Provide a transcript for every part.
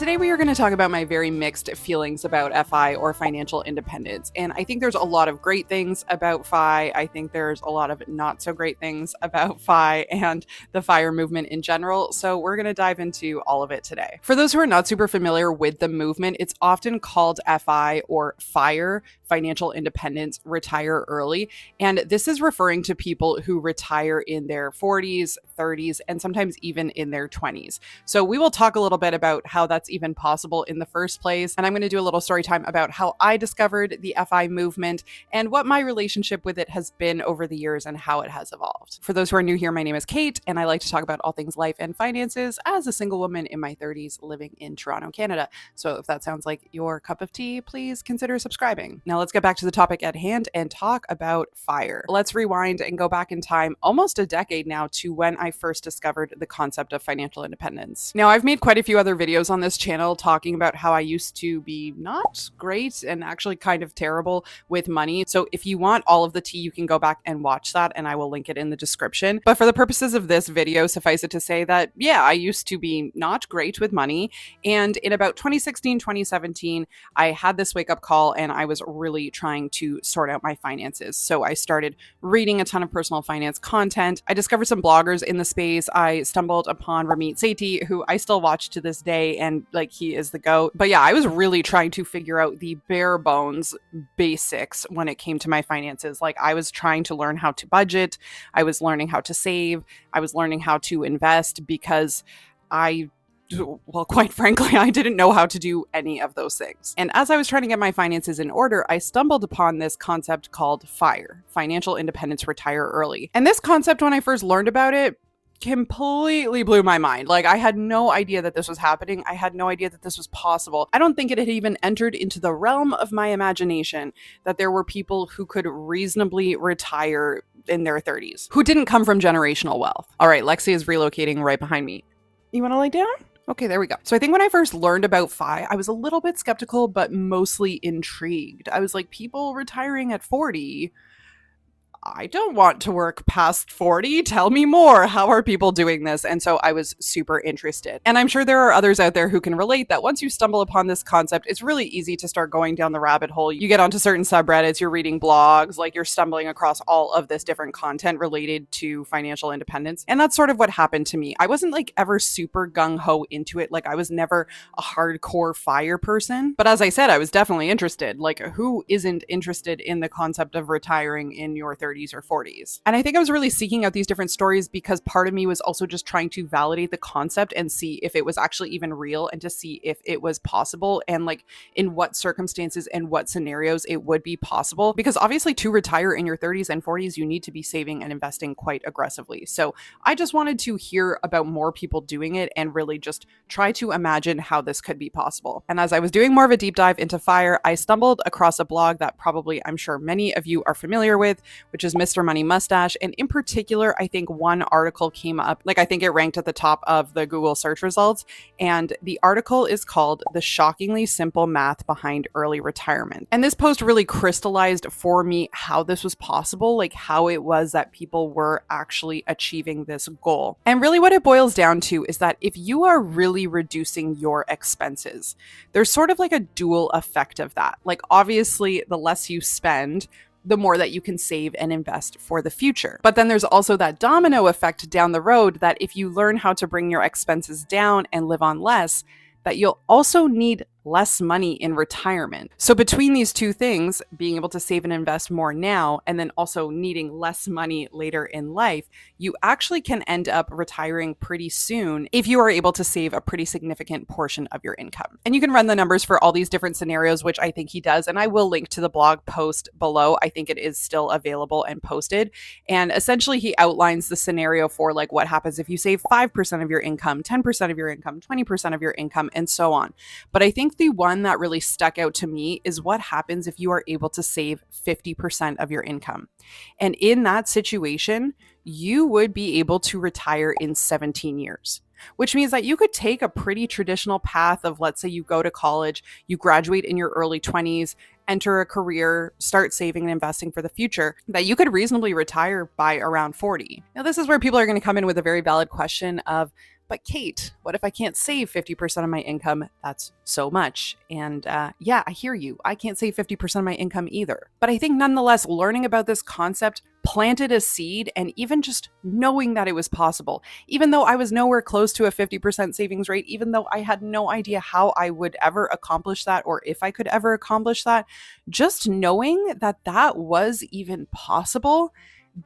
Today we are going to talk about my very mixed feelings about FI or financial independence. And I think there's a lot of great things about FI. I think there's a lot of not so great things about FI and the FIRE movement in general. So we're going to dive into all of it today. For those who are not super familiar with the movement, it's often called FI or FIRE, financial independence, retire early. And this is referring to people who retire in their 40s, 30s, and sometimes even in their 20s. So we will talk a little bit about how that's even possible in the first place. And I'm going to do a little story time about how I discovered the FI movement and what my relationship with it has been over the years and how it has evolved. For those who are new here, my name is Kate, and I like to talk about all things life and finances as a single woman in my 30s living in Toronto, Canada. So if that sounds like your cup of tea, please consider subscribing. Now let's get back to the topic at hand and talk about FIRE. Let's rewind and go back in time almost a decade now to when I first discovered the concept of financial independence. Now, I've made quite a few other videos on this channel talking about how I used to be not great and actually kind of terrible with money. So if you want all of the tea, you can go back and watch that, and I will link it in the description. But for the purposes of this video, suffice it to say that, yeah, I used to be not great with money. And in about 2016, 2017, I had this wake-up call and I was really trying to sort out my finances. So I started reading a ton of personal finance content. I discovered some bloggers in the space. I stumbled upon Ramit Sethi, who I still watch to this day, and like he is the GOAT. But yeah, I was really trying to figure out the bare bones basics when it came to my finances. Like I was trying to learn how to budget. I was learning how to save. I was learning how to invest because quite frankly, I didn't know how to do any of those things. And as I was trying to get my finances in order, I stumbled upon this concept called FIRE, financial independence, retire early. And this concept, when I first learned about it, completely blew my mind. Like I had no idea that this was happening. I had no idea that this was possible. I don't think it had even entered into the realm of my imagination that there were people who could reasonably retire in their 30s, who didn't come from generational wealth. All right, Lexi is relocating right behind me. You want to lay down? Okay, there we go. So I think when I first learned about FI, I was a little bit skeptical, but mostly intrigued. I was like, people retiring at 40, I don't want to work past 40. Tell me more. How are people doing this? And so I was super interested. And I'm sure there are others out there who can relate that once you stumble upon this concept, it's really easy to start going down the rabbit hole. You get onto certain subreddits, you're reading blogs, like you're stumbling across all of this different content related to financial independence. And that's sort of what happened to me. I wasn't like ever super gung-ho into it. Like I was never a hardcore FIRE person. But as I said, I was definitely interested. Like who isn't interested in the concept of retiring in your 30s or 40s? And I think I was really seeking out these different stories because part of me was also just trying to validate the concept and see if it was actually even real and to see if it was possible and like in what circumstances and what scenarios it would be possible. Because obviously to retire in your 30s and 40s, you need to be saving and investing quite aggressively. So I just wanted to hear about more people doing it and really just try to imagine how this could be possible. And as I was doing more of a deep dive into FIRE, I stumbled across a blog that probably I'm sure many of you are familiar with, which is Mr. Money Mustache. And in particular, I think one article came up, like I think it ranked at the top of the Google search results. And the article is called The Shockingly Simple Math Behind Early Retirement. And this post really crystallized for me how this was possible, like how it was that people were actually achieving this goal. And really what it boils down to is that if you are really reducing your expenses, there's sort of like a dual effect of that. Like obviously, the less you spend, the more that you can save and invest for the future. But then there's also that domino effect down the road that if you learn how to bring your expenses down and live on less, that you'll also need less money in retirement. So between these two things, being able to save and invest more now, and then also needing less money later in life, you actually can end up retiring pretty soon if you are able to save a pretty significant portion of your income. And you can run the numbers for all these different scenarios, which I think he does. And I will link to the blog post below. I think it is still available and posted. And essentially he outlines the scenario for like what happens if you save 5% of your income, 10% of your income, 20% of your income, and so on. But I think the one that really stuck out to me is what happens if you are able to save 50% of your income. And in that situation, you would be able to retire in 17 years. Which means that you could take a pretty traditional path of, let's say you go to college, you graduate in your early 20s, enter a career, start saving and investing for the future, that you could reasonably retire by around 40. Now, this is where people are going to come in with a very valid question of, but Kate, what if I can't save 50% of my income? That's so much. And yeah, I hear you. I can't save 50% of my income either. But I think nonetheless, learning about this concept planted a seed, and even just knowing that it was possible, even though I was nowhere close to a 50% savings rate, even though I had no idea how I would ever accomplish that or if I could ever accomplish that, just knowing that that was even possible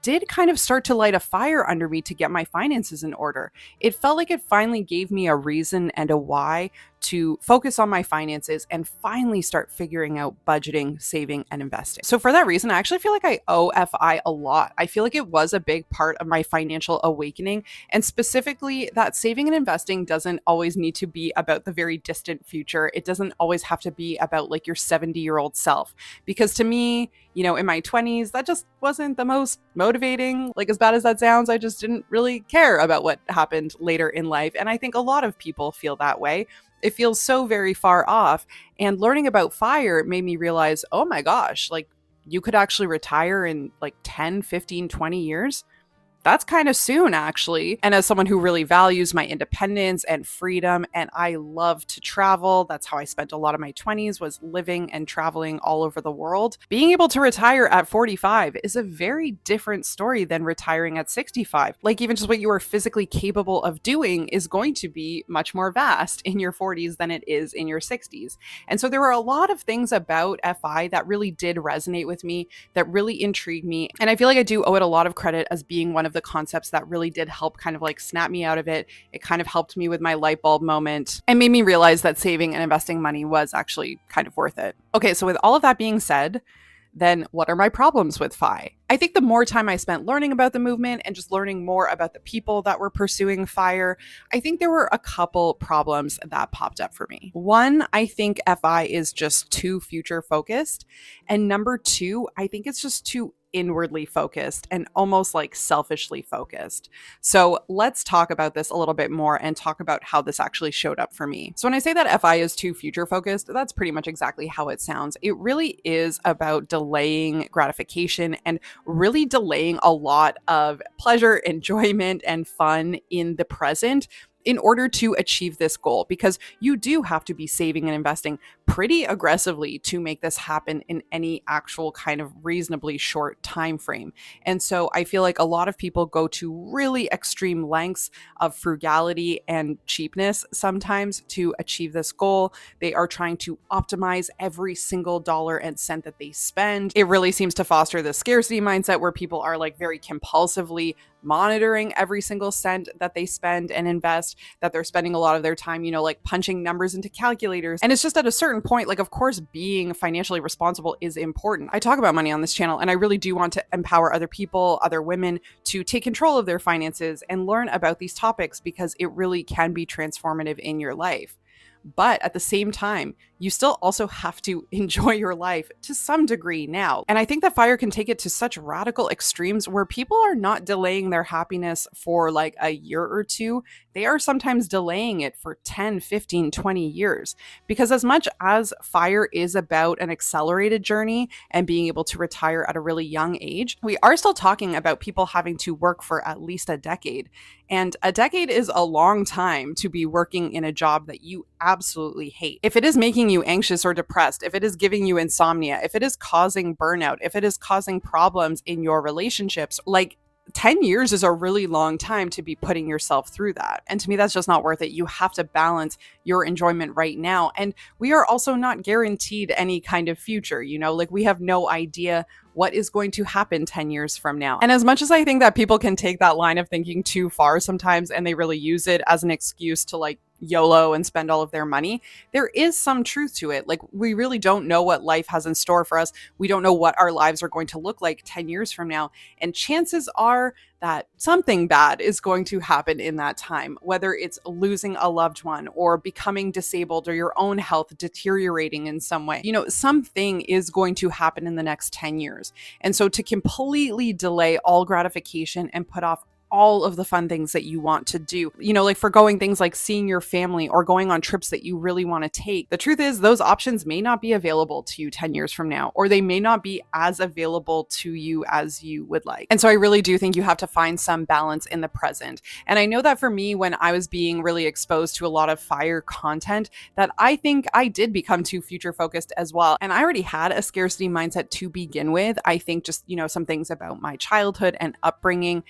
did kind of start to light a fire under me to get my finances in order. It felt like it finally gave me a reason and a why to focus on my finances and finally start figuring out budgeting, saving, and investing. So for that reason, I actually feel like I owe FI a lot. I feel like it was a big part of my financial awakening. And specifically, that saving and investing doesn't always need to be about the very distant future. It doesn't always have to be about like your 70-year-old self. Because to me, in my 20s, that just wasn't the most motivating. Like, as bad as that sounds, I just didn't really care about what happened later in life. And I think a lot of people feel that way. It feels so very far off. And learning about FIRE made me realize, oh my gosh, like you could actually retire in like 10, 15, 20 years. That's kind of soon, actually. And as someone who really values my independence and freedom, and I love to travel, that's how I spent a lot of my 20s, was living and traveling all over the world. Being able to retire at 45 is a very different story than retiring at 65. Like, even just what you are physically capable of doing is going to be much more vast in your 40s than it is in your 60s. And so there were a lot of things about FI that really did resonate with me, that really intrigued me. And I feel like I do owe it a lot of credit as being one of the concepts that really did help kind of like snap me out of it. It kind of helped me with my light bulb moment and made me realize that saving and investing money was actually kind of worth it. Okay, so with all of that being said, then what are my problems with FI? I think the more time I spent learning about the movement and just learning more about the people that were pursuing FIRE, I think there were a couple problems that popped up for me. One, I think FI is just too future focused. And number two, I think it's just too inwardly focused and almost like selfishly focused. So let's talk about this a little bit more and talk about how this actually showed up for me. So when I say that FI is too future focused, that's pretty much exactly how it sounds. It really is about delaying gratification and really delaying a lot of pleasure, enjoyment, and fun in the present in order to achieve this goal, because you do have to be saving and investing pretty aggressively to make this happen in any actual kind of reasonably short time frame. And so I feel like a lot of people go to really extreme lengths of frugality and cheapness sometimes to achieve this goal. They are trying to optimize every single dollar and cent that they spend. It really seems to foster the scarcity mindset where people are like very compulsively monitoring every single cent that they spend and invest, that they're spending a lot of their time, like punching numbers into calculators. And it's just at a certain point, like, of course, being financially responsible is important. I talk about money on this channel, and I really do want to empower other people, other women, to take control of their finances and learn about these topics, because it really can be transformative in your life. But at the same time, you still also have to enjoy your life to some degree now. And I think that FIRE can take it to such radical extremes where people are not delaying their happiness for like a year or two. They are sometimes delaying it for 10, 15, 20 years. Because as much as FIRE is about an accelerated journey and being able to retire at a really young age, we are still talking about people having to work for at least a decade. And a decade is a long time to be working in a job that you absolutely hate. If it is making you anxious or depressed, if it is giving you insomnia, if it is causing burnout, if it is causing problems in your relationships, like 10 years is a really long time to be putting yourself through that. And to me, that's just not worth it. You have to balance your enjoyment right now. And we are also not guaranteed any kind of future, like we have no idea what is going to happen 10 years from now. And as much as I think that people can take that line of thinking too far sometimes, and they really use it as an excuse to like YOLO and spend all of their money, there is some truth to it. Like, we really don't know what life has in store for us. We don't know what our lives are going to look like 10 years from now. And chances are that something bad is going to happen in that time, whether it's losing a loved one or becoming disabled or your own health deteriorating in some way. Something is going to happen in the next 10 years. And so to completely delay all gratification and put off all of the fun things that you want to do. Like forgoing things like seeing your family or going on trips that you really want to take. The truth is, those options may not be available to you 10 years from now, or they may not be as available to you as you would like. And so I really do think you have to find some balance in the present. And I know that for me, when I was being really exposed to a lot of FIRE content, that I think I did become too future focused as well. And I already had a scarcity mindset to begin with. I think just, some things about my childhood and upbringing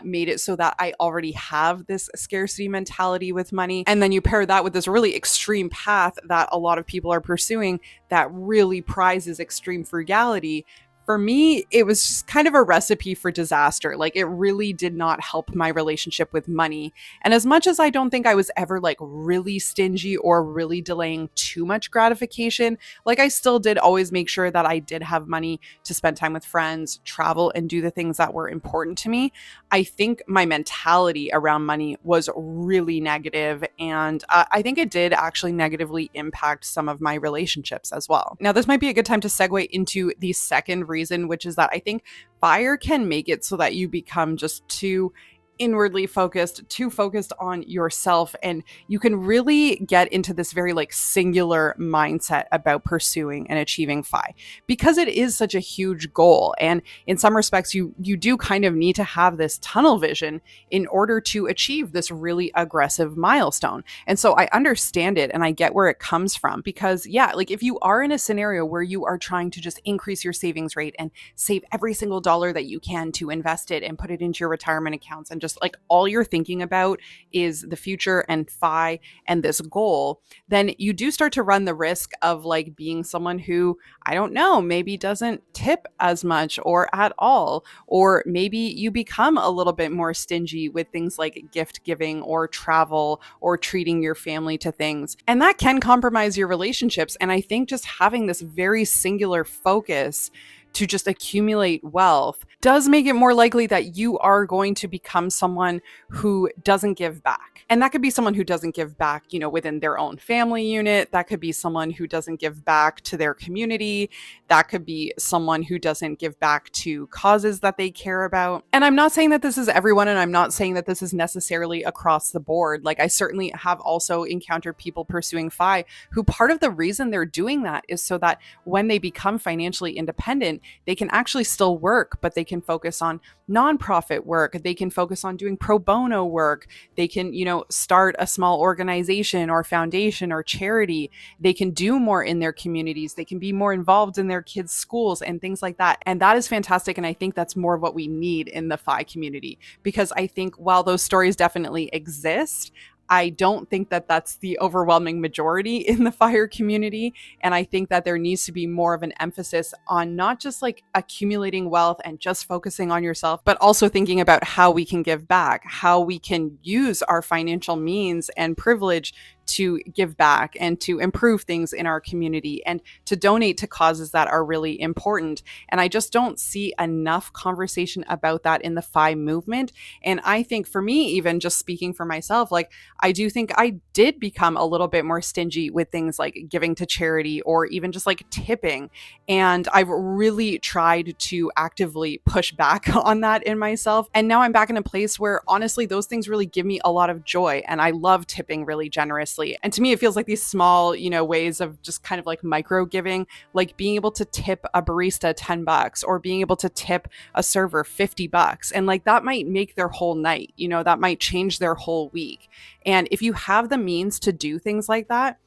made it so that I already have this scarcity mentality with money. And then you pair that with this really extreme path that a lot of people are pursuing that really prizes extreme frugality. For me, it was just kind of a recipe for disaster. Like, it really did not help my relationship with money. And as much as I don't think I was ever like really stingy or really delaying too much gratification, like I still did always make sure that I did have money to spend time with friends, travel, and do the things that were important to me. I think my mentality around money was really negative, and I think it did actually negatively impact some of my relationships as well. Now, this might be a good time to segue into the second reason, which is that I think FIRE can make it so that you become just too inwardly focused, too focused on yourself, and you can really get into this very like singular mindset about pursuing and achieving FI, because it is such a huge goal. And in some respects, you do kind of need to have this tunnel vision in order to achieve this really aggressive milestone. And so I understand it and I get where it comes from, because like if you are in a scenario where you are trying to just increase your savings rate and save every single dollar that you can to invest it and put it into your retirement accounts, and just like all you're thinking about is the future and FI and this goal, then you do start to run the risk of like being someone who, I don't know, maybe doesn't tip as much or at all, or maybe you become a little bit more stingy with things like gift giving or travel or treating your family to things. And that can compromise your relationships. And I think just having this very singular focus to just accumulate wealth does make it more likely that you are going to become someone who doesn't give back. And that could be someone who doesn't give back, within their own family unit. That could be someone who doesn't give back to their community. That could be someone who doesn't give back to causes that they care about. And I'm not saying that this is everyone, and I'm not saying that this is necessarily across the board. Like, I certainly have also encountered people pursuing FI who part of the reason they're doing that is so that when they become financially independent, they can actually still work, but they can focus on nonprofit work. They can focus on doing pro bono work. They can, start a small organization or foundation or charity. They can do more in their communities. They can be more involved in their kids' schools and things like that. And that is fantastic. And I think that's more of what we need in the FI community, because I think while those stories definitely exist, I don't think that that's the overwhelming majority in the FIRE community. And I think that there needs to be more of an emphasis on not just like accumulating wealth and just focusing on yourself, but also thinking about how we can give back, how we can use our financial means and privilege to give back and to improve things in our community and to donate to causes that are really important. And I just don't see enough conversation about that in the FI movement. And I think for me, even just speaking for myself, like I do think I did become a little bit more stingy with things like giving to charity or even just like tipping. And I've really tried to actively push back on that in myself. And now I'm back in a place where honestly, those things really give me a lot of joy. And I love tipping really generously. And to me, it feels like these small, ways of just kind of like micro giving, like being able to tip a barista $10 or being able to tip a server $50. And like that might make their whole night, that might change their whole week. And if you have the means to do things like that,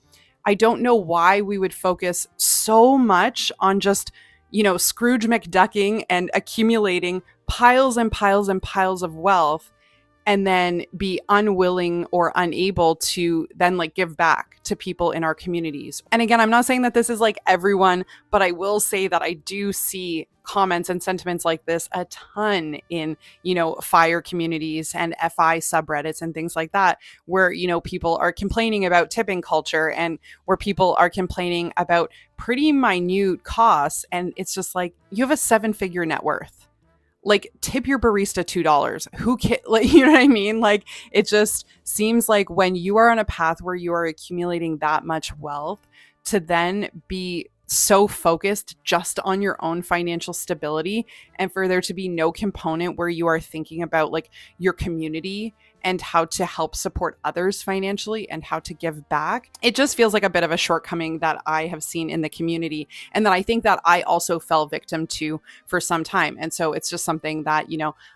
I don't know why we would focus so much on just, Scrooge McDucking and accumulating piles and piles and piles of wealth, and then be unwilling or unable to then like give back to people in our communities. And again, I'm not saying that this is like everyone, but I will say that I do see comments and sentiments like this a ton in, FIRE communities and FI subreddits and things like that, where, people are complaining about tipping culture and where people are complaining about pretty minute costs. And it's just like, you have a 7-figure net worth. Like, tip your barista $2. Who can, like, you know what I mean? Like, it just seems like when you are on a path where you are accumulating that much wealth, to then be so focused just on your own financial stability, and for there to be no component where you are thinking about like your community and how to help support others financially and how to give back. It just feels like a bit of a shortcoming that I have seen in the community, and that I think that I also fell victim to for some time. And so it's just something that,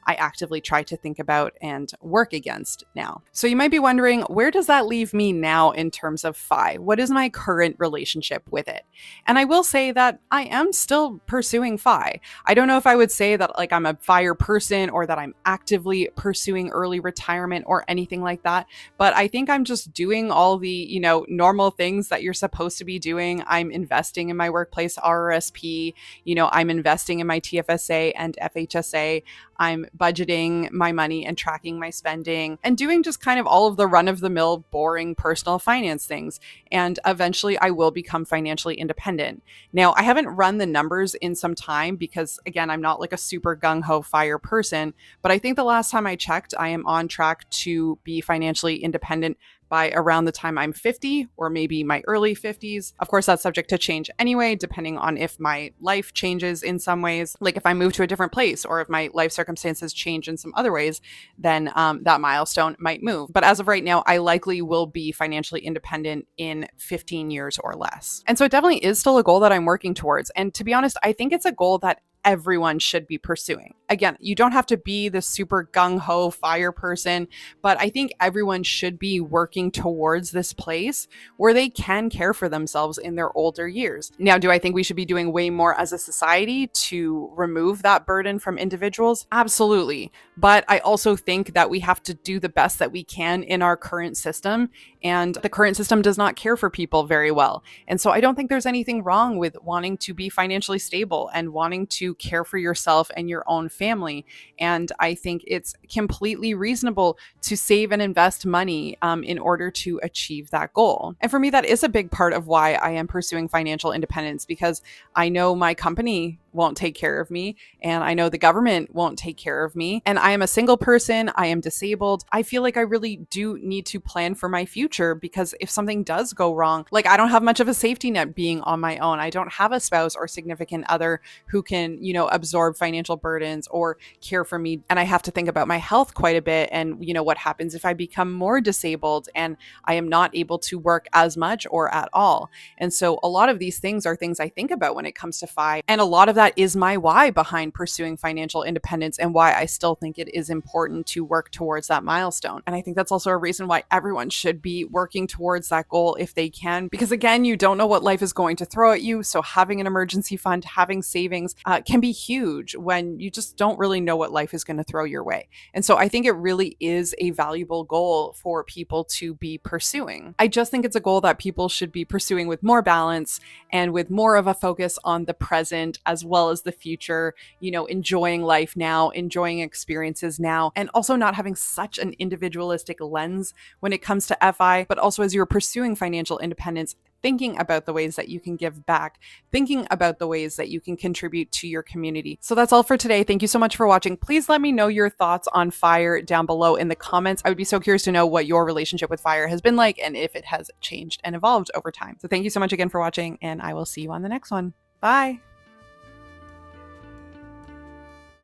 I actively try to think about and work against now. So you might be wondering, where does that leave me now in terms of FI? What is my current relationship with it? And I will say that I am still pursuing FI. I don't know if I would say that like I'm a FIRE person or that I'm actively pursuing early retirement or anything like that, but I think I'm just doing all the, normal things that you're supposed to be doing. I'm investing in my workplace RRSP, I'm investing in my TFSA and FHSA. I'm budgeting my money and tracking my spending and doing just kind of all of the run-of-the-mill, boring personal finance things. And eventually I will become financially independent. Now, I haven't run the numbers in some time because, again, I'm not like a super gung-ho FIRE person, but I think the last time I checked, I am on track to be financially independent by around the time I'm 50 or maybe my early 50s. Of course, that's subject to change anyway, depending on if my life changes in some ways, like if I move to a different place or if my life circumstances change in some other ways, then that milestone might move. But as of right now, I likely will be financially independent in 15 years or less. And so it definitely is still a goal that I'm working towards. And to be honest, I think it's a goal that everyone should be pursuing. Again, you don't have to be the super gung-ho FIRE person, but I think everyone should be working towards this place where they can care for themselves in their older years. Now, do I think we should be doing way more as a society to remove that burden from individuals? Absolutely. But I also think that we have to do the best that we can in our current system, and the current system does not care for people very well. And so I don't think there's anything wrong with wanting to be financially stable and wanting to care for yourself and your own family. And I think it's completely reasonable to save and invest money in order to achieve that goal. And for me, that is a big part of why I am pursuing financial independence, because I know my company won't take care of me, and I know the government won't take care of me, and I am a single person, I am disabled. I feel like I really do need to plan for my future, because if something does go wrong, like I don't have much of a safety net being on my own. I don't have a spouse or significant other who can, absorb financial burdens or care for me, and I have to think about my health quite a bit, and what happens if I become more disabled and I am not able to work as much or at all. And so a lot of these things are things I think about when it comes to FI, and a lot of that is my why behind pursuing financial independence and why I still think it is important to work towards that milestone. And I think that's also a reason why everyone should be working towards that goal if they can, because again, you don't know what life is going to throw at you. So having an emergency fund, having savings can be huge when you just don't really know what life is going to throw your way. And so I think it really is a valuable goal for people to be pursuing. I just think it's a goal that people should be pursuing with more balance and with more of a focus on the present as well as the future, enjoying life now, enjoying experiences now, and also not having such an individualistic lens when it comes to FI, but also as you're pursuing financial independence, thinking about the ways that you can give back, thinking about the ways that you can contribute to your community. So that's all for today. Thank you so much for watching. Please let me know your thoughts on FIRE down below in the comments. I would be so curious to know what your relationship with FIRE has been like and if it has changed and evolved over time. So thank you so much again for watching, and I will see you on the next one. Bye.